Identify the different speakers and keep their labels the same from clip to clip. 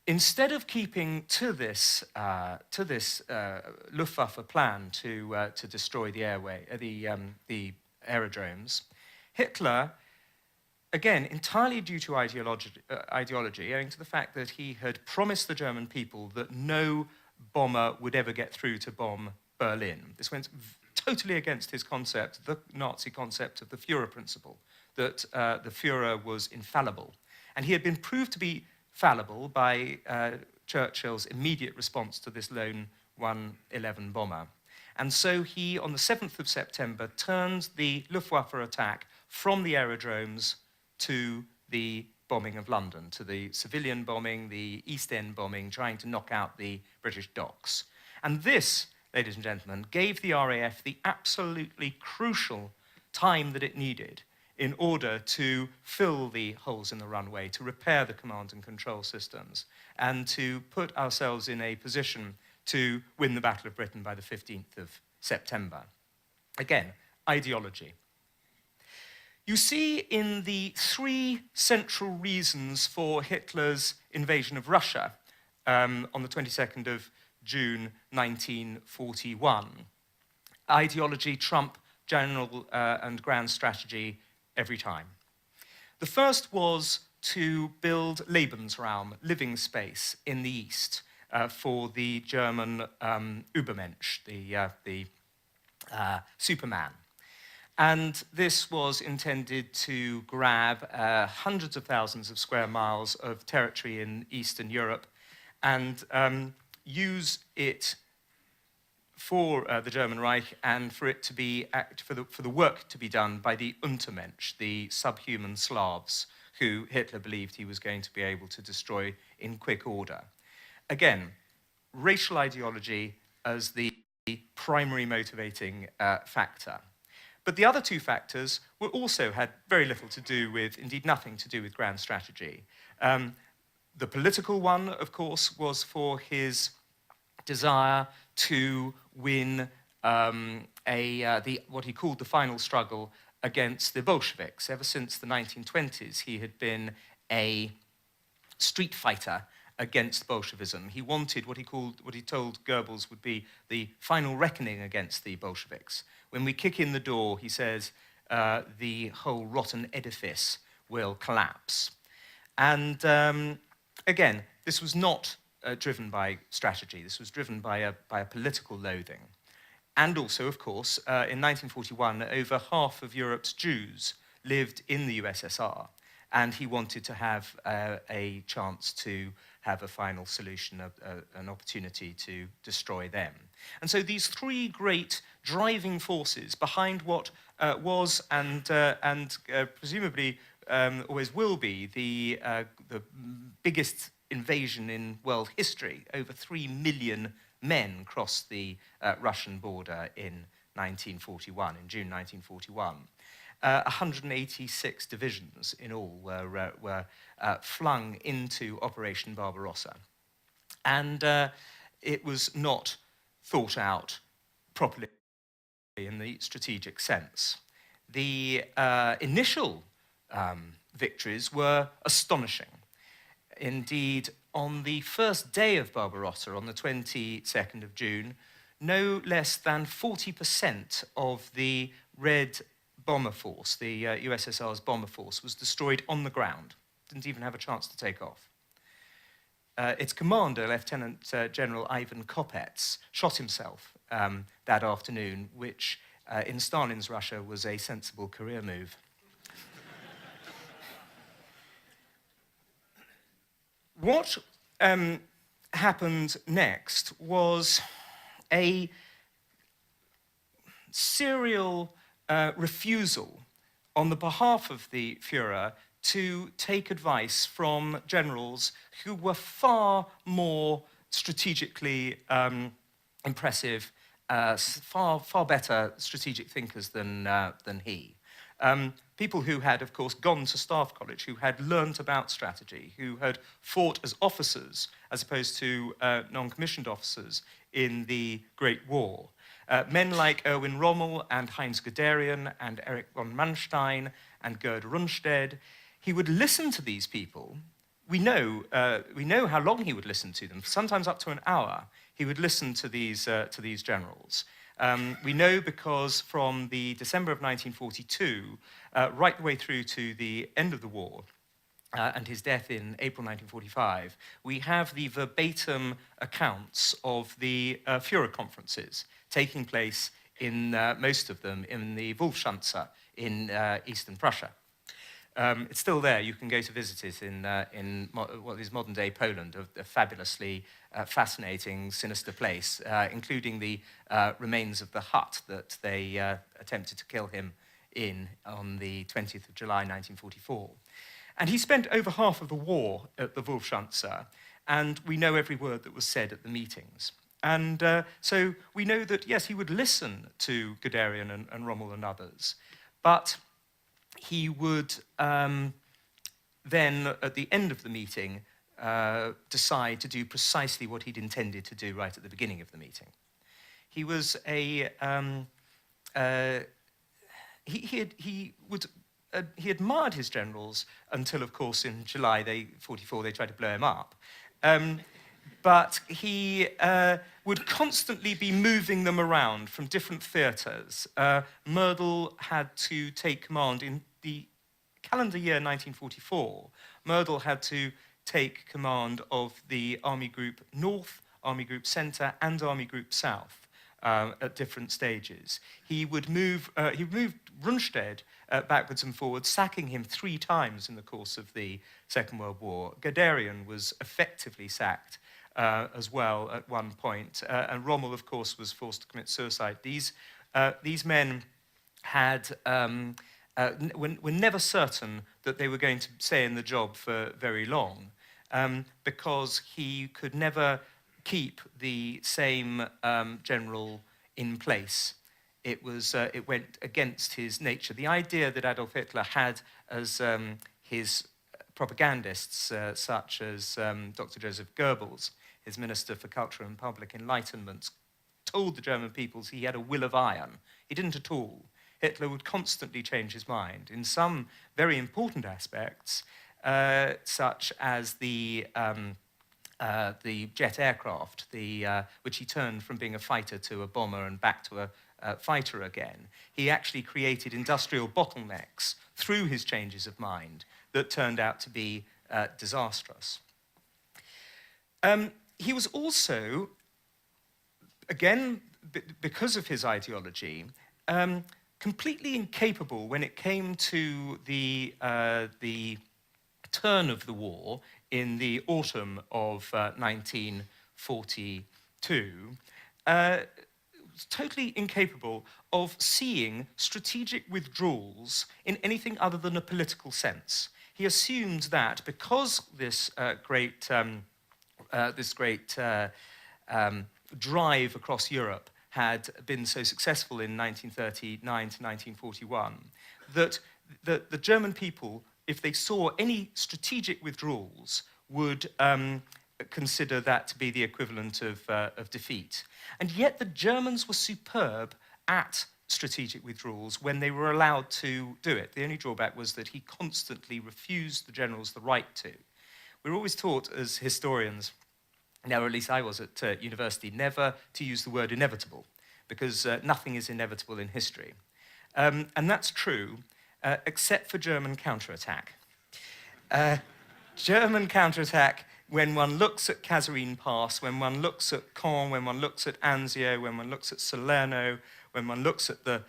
Speaker 1: instead of keeping to this Luftwaffe plan to destroy the aerodromes, Hitler, again, entirely due to ideology, owing to the fact that he had promised the German people that no bomber would ever get through to bomb Berlin. This went totally against his concept, the Nazi concept of the Führer principle, that the Führer was infallible. And he had been proved to be fallible by Churchill's immediate response to this lone 111 bomber. And so he, on the 7th of September, turned the Luftwaffe attack from the aerodromes to the bombing of London, to the civilian bombing, the East End bombing, trying to knock out the British docks. And this, ladies and gentlemen, gave the RAF the absolutely crucial time that it needed in order to fill the holes in the runway, to repair the command and control systems, and to put ourselves in a position to win the Battle of Britain by the 15th of September. Again, ideology. You see in the three central reasons for Hitler's invasion of Russia on the 22nd of June 1941. Ideology trump general and grand strategy every time. The first was to build Lebensraum, living space, in the East for the German Übermensch, the Superman. And this was intended to grab hundreds of thousands of square miles of territory in Eastern Europe and use it for the German Reich and for it to be for the work to be done by the Untermensch, the subhuman Slavs, who Hitler believed he was going to be able to destroy in quick order. Again, racial ideology as the primary motivating factor. But the other two factors also had very little to do with, indeed nothing to do with grand strategy. The political one, of course, was for his desire to win what he called the final struggle against the Bolsheviks. Ever since the 1920s, he had been a street fighter against Bolshevism. He wanted what he told Goebbels would be the final reckoning against the Bolsheviks. When we kick in the door, he says, the whole rotten edifice will collapse. And again, this was not driven by strategy. This was driven by a political loathing. And also, of course, in 1941, over half of Europe's Jews lived in the USSR, and he wanted to have a chance to have a final solution, an opportunity to destroy them. And so these three great driving forces behind what was and presumably always will be the biggest invasion in world history. Over 3 million men crossed the Russian border in 1941, in June 1941. 186 divisions in all were flung into Operation Barbarossa. And it was not thought out properly in the strategic sense. The initial victories were astonishing. Indeed, on the first day of Barbarossa, on the 22nd of June, no less than 40% of the Red bomber force, the USSR's bomber force, was destroyed on the ground. Didn't even have a chance to take off. Its commander, Lieutenant General Ivan Kopets, shot himself that afternoon, which in Stalin's Russia was a sensible career move. What happened next was a serial refusal on the behalf of the Führer to take advice from generals who were far more strategically impressive, far better strategic thinkers than he. People who had, of course, gone to Staff College, who had learnt about strategy, who had fought as officers as opposed to non-commissioned officers in the Great War. Men like Erwin Rommel and Heinz Guderian and Erich von Manstein and Gerd Rundstedt. He would listen to these people we know how long he would listen to them. Sometimes up to an hour, he would listen to these generals. We know because from the December of 1942, right the way through to the end of the war, and his death in April 1945, we have the verbatim accounts of the Führer conferences taking place in most of them in the Wolfschanze in eastern Prussia. It's still there. You can go to visit it in what is modern-day Poland, a fabulously fascinating, sinister place, including the remains of the hut that they attempted to kill him in on the 20th of July, 1944. And he spent over half of the war at the Wolfschanze, and we know every word that was said at the meetings. And so we know that, yes, he would listen to Guderian and Rommel and others, but he would then, at the end of the meeting, decide to do precisely what he'd intended to do right at the beginning of the meeting. He was he admired his generals until, of course, in July 1944, they tried to blow him up. But he would constantly be moving them around from different theatres. Mödl had to take command in the calendar year 1944. Mödl had to take command of the Army Group North, Army Group Centre, and Army Group South at different stages. He moved Rundstedt backwards and forwards, sacking him 3 times in the course of the Second World War. Guderian was effectively sacked as well at one point, and Rommel, of course, was forced to commit suicide. These men had were never certain that they were going to stay in the job for very long, because he could never keep the same general in place. It went against his nature. The idea that Adolf Hitler had as his propagandists, such as Dr. Joseph Goebbels, his Minister for Culture and Public Enlightenment, told the German peoples he had a will of iron. He didn't at all. Hitler would constantly change his mind in some very important aspects, such as the jet aircraft, which he turned from being a fighter to a bomber and back to a fighter again. He actually created industrial bottlenecks through his changes of mind that turned out to be disastrous. He was also, again, because of his ideology, completely incapable when it came to the turn of the war in the autumn of 1942, totally incapable of seeing strategic withdrawals in anything other than a political sense. He assumed that because this great drive across Europe had been so successful in 1939 to 1941, that the German people, if they saw any strategic withdrawals, would consider that to be the equivalent of defeat. And yet the Germans were superb at strategic withdrawals when they were allowed to do it. The only drawback was that he constantly refused the generals the right to. We were always taught as historians, now or at least I was at university, never to use the word inevitable, because nothing is inevitable in history. And that's true, except for German counterattack. German counterattack, when one looks at Kasserine Pass, when one looks at Caen, when one looks at Anzio, when one looks at Salerno, when one looks at the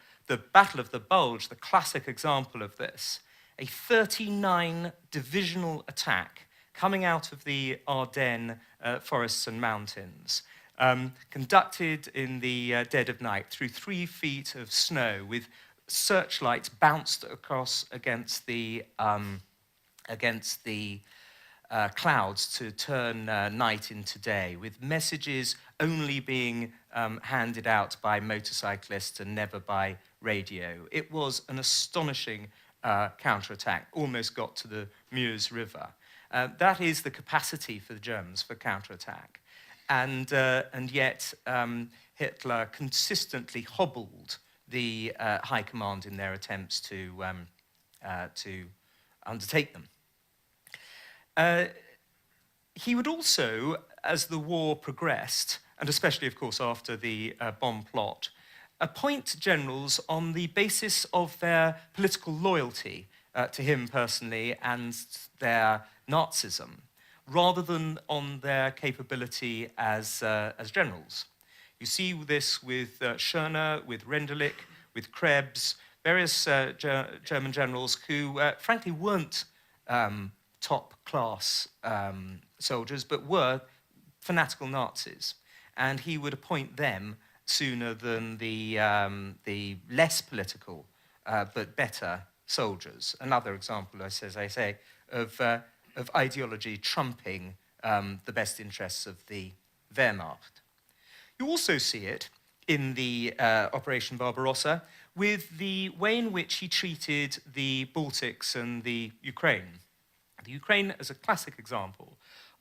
Speaker 1: Battle of the Bulge, the classic example of this, a 39 divisional attack coming out of the Ardennes forests and mountains, conducted in the dead of night through 3 feet of snow with searchlights bounced across against the clouds to turn night into day, with messages only being handed out by motorcyclists and never by radio. It was an astonishing counterattack, almost got to the Meuse River. That is the capacity for the Germans for counterattack. And yet Hitler consistently hobbled the high command in their attempts to undertake them. He would also, as the war progressed, and especially, of course, after the bomb plot, appoint generals on the basis of their political loyalty to him personally and their Nazism, rather than on their capability as generals. You see this with Schörner, with Rendulic, with Krebs, various German generals who, frankly, weren't top-class soldiers, but were fanatical Nazis. And he would appoint them sooner than the less political but better soldiers. Another example, as I say, of ideology trumping the best interests of the Wehrmacht. You also see it in the Operation Barbarossa with the way in which he treated the Baltics and the Ukraine. The Ukraine is a classic example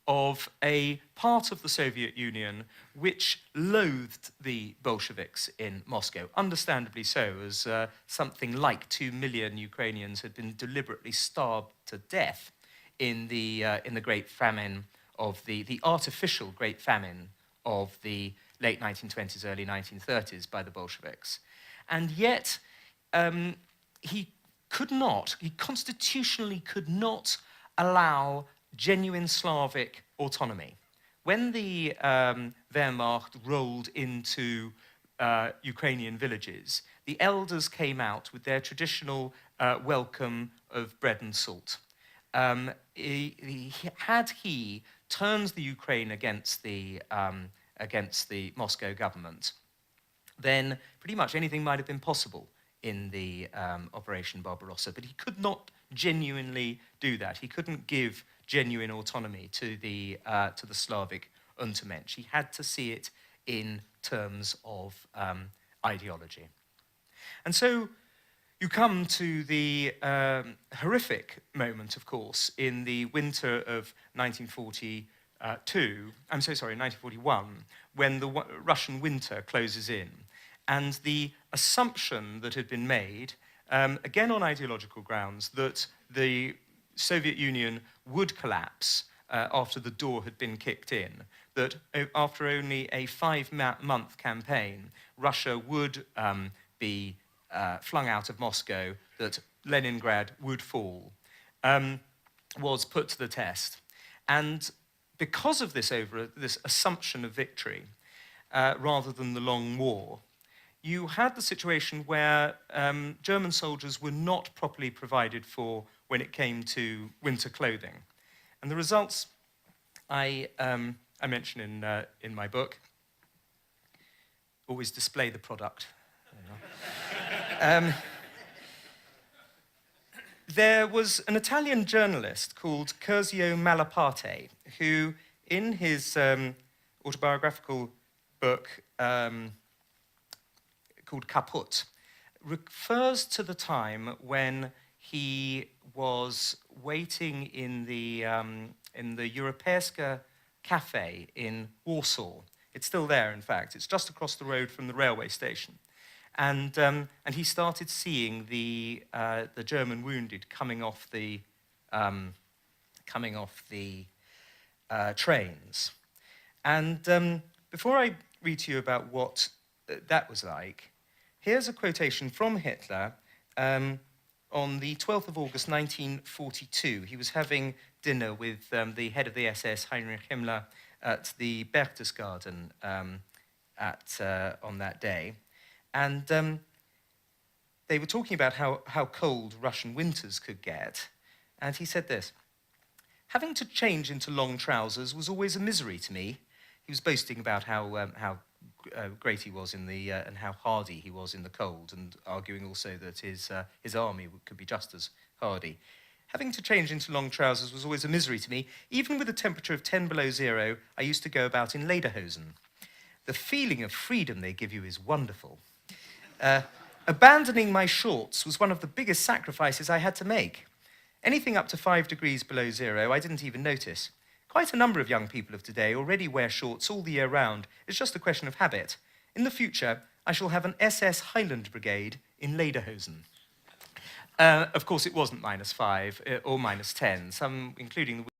Speaker 1: of a part of the Soviet Union which loathed the Bolsheviks in Moscow, understandably so, as something like 2 million Ukrainians had been deliberately starved to death in the Great Famine of the artificial Great Famine of the late 1920s, early 1930s by the Bolsheviks. And yet, he constitutionally could not allow genuine Slavic autonomy. When the Wehrmacht rolled into Ukrainian villages, the elders came out with their traditional welcome of bread and salt. Had he turned the Ukraine against the Moscow government, then pretty much anything might have been possible in the Operation Barbarossa. But he could not genuinely do that. He couldn't give genuine autonomy to the Slavic Untermensch. He had to see it in terms of ideology. And so you come to the horrific moment, of course, in the winter of 1941, when the Russian winter closes in. And the assumption that had been made, again on ideological grounds, that the Soviet Union would collapse after the door had been kicked in, that after only a 5-month campaign, Russia would be flung out of Moscow, that Leningrad would fall, was put to the test. And because of this assumption of victory, rather than the long war, you had the situation where German soldiers were not properly provided for when it came to winter clothing. And the results I mention in my book always display the product. There was an Italian journalist called Curzio Malaparte who, in his autobiographical book called Kaput, refers to the time when he was waiting in the Europejska cafe in Warsaw. It's still there, in fact. It's just across the road from the railway station. And he started seeing the German wounded coming off the trains. And before I read to you about what that was like, here's a quotation from Hitler on the 12th of August 1942. He was having dinner with the head of the SS, Heinrich Himmler, at the Berchtesgaden on that day. And they were talking about how cold Russian winters could get. And he said this: "Having to change into long trousers was always a misery to me." He was boasting about how great he was in the and how hardy he was in the cold, and arguing also that his army could be just as hardy. "Having to change into long trousers was always a misery to me. Even with a temperature of 10 below zero, I used to go about in lederhosen. The feeling of freedom they give you is wonderful. Abandoning my shorts was one of the biggest sacrifices I had to make. Anything up to 5 degrees below zero, I didn't even notice. Quite a number of young people of today already wear shorts all the year round. It's just a question of habit. In the future, I shall have an SS Highland Brigade in lederhosen." Of course, it wasn't -5 or -10, some, including the